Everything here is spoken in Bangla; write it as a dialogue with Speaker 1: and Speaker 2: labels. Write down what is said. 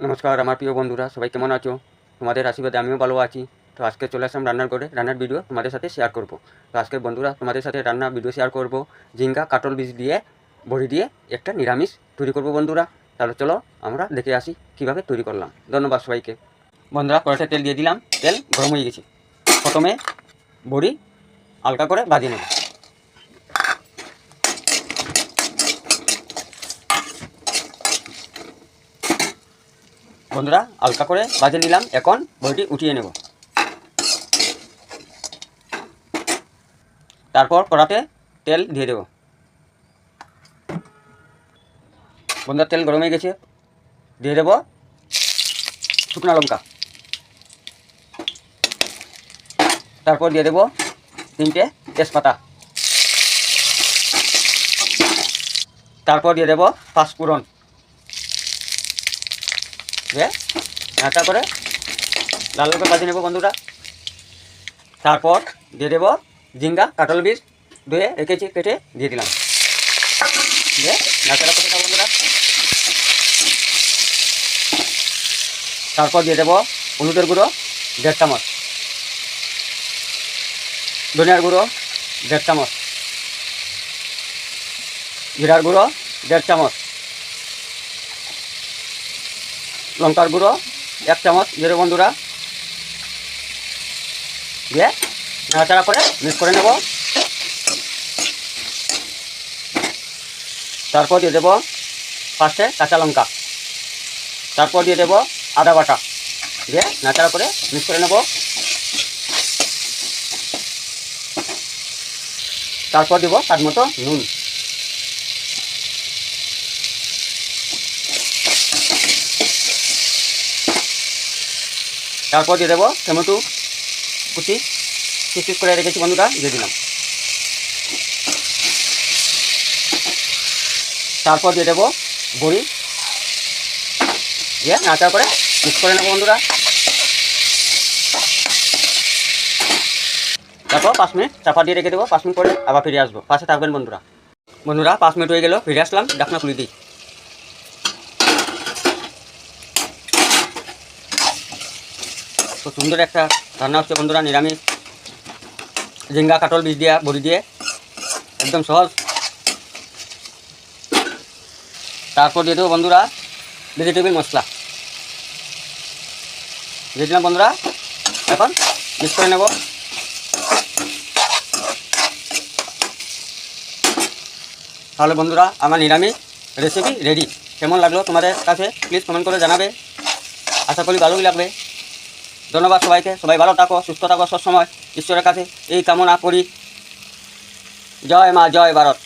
Speaker 1: নমস্কার আমার প্রিয় বন্ধুরা, সবাই কেমন আছো? তোমাদের আশীর্বাদে আমিও ভালো আছি। তো আজকে চলে আসলাম রান্নার করে, রান্নার ভিডিও তোমাদের সাথে শেয়ার করব। তো আজকে বন্ধুরা তোমাদের সাথে রান্নার ভিডিও শেয়ার করব ঝিঙ্গা কাটল বীজ দিয়ে বড়ি দিয়ে একটা নিরামিষ তৈরি করব বন্ধুরা। তাহলে চলো আমরা দেখে আসি কীভাবে তৈরি করলাম। ধন্যবাদ সবাইকে। বন্ধুরা কড়াইতে তেল দিয়ে দিলাম, তেল গরম হয়ে গেছে। প্রথমে বড়ি হালকা করে ভাজিয়ে নেব। বন্ধুরা হালকা করে ভাজে নিলাম, এখন বড়িটি উঠিয়ে নেব। তারপর কড়াতে তেল দিয়ে দেব। বন্ধুরা তেল গরম হয়ে গেছে, দিয়ে দেব শুকনো লঙ্কা। তারপর দিয়ে দেব 3টে তেজপাতা। তারপর দিয়ে দেব পাঁচফোড়ন। দিয়ে নাড়া করে লাল করে ভাজে নেব বন্ধুরা। তারপর দিয়ে দেব ঝিঙ্গা কাটল বীজ ধুয়ে রেখেছি, কেটে দিয়ে দিলাম। দিয়ে নাড়াচাড়া করে দেবো বন্ধুরা। তারপর দিয়ে দেব হলুদের গুঁড়ো 1.5 চামচ, ধনিয়ার গুঁড়ো 1.5 চামচ, জিরার গুঁড়ো 1.5 চামচ, লঙ্কার গুঁড়ো 1 চামচ দিয়ে দেবো বন্ধুরা। দিয়ে নাড়াচাড়া করে মিক্স করে নেব। তারপর দিয়ে দেব 5টে কাঁচা লঙ্কা। তারপর দিয়ে দেব আদা বাটা। দিয়ে নাড়াচাড়া করে মিক্স করে নেব। তারপর দেব স্বাদ মতো নুন। তারপর দিয়ে দেব টমেটো কুচি, পিস করে রেখেছি বন্ধুরা, দিয়ে দিলাম। তারপর দিয়ে দেব বড়ি, দিয়ে নাড়াচাড়া করে মিক্স করে নেব বন্ধুরা। তারপর 5 মিনিট চাপা দিয়ে রেখে দেবো। 5 মিনিট পরে আবার ফিরে আসবো, পাশে থাকবেন বন্ধুরা। বন্ধুরা 5 মিনিট হয়ে গেল, ফিরে আসলাম। ঢাকনা খুলে দিই। তো সুন্দর একটা রান্না হচ্ছে বন্ধুরা, নিরামিষ ঝিঙ্গা কাটল বীজ দিয়ে বড়ি দিয়ে, একদম সহজ। তারপর দিয়ে দেবো বন্ধুরা ভেজিটেবিল মশলা, দিয়ে দিলাম বন্ধুরা। এখন মিক্স করে নেব। তাহলে বন্ধুরা আমার নিরামিষ রেসিপি রেডি। কেমন লাগলো তোমাদের কাছে প্লিজ কমেন্ট করে জানাবে। আশা করি ভালোই লাগবে। ধন্যবাদ সবাইকে। সবাই ভালো থাকো, সুস্থ থাকো সবসময়। ঈশ্বরের কাছে এই কামনা করি। জয় মা, জয় ভারত।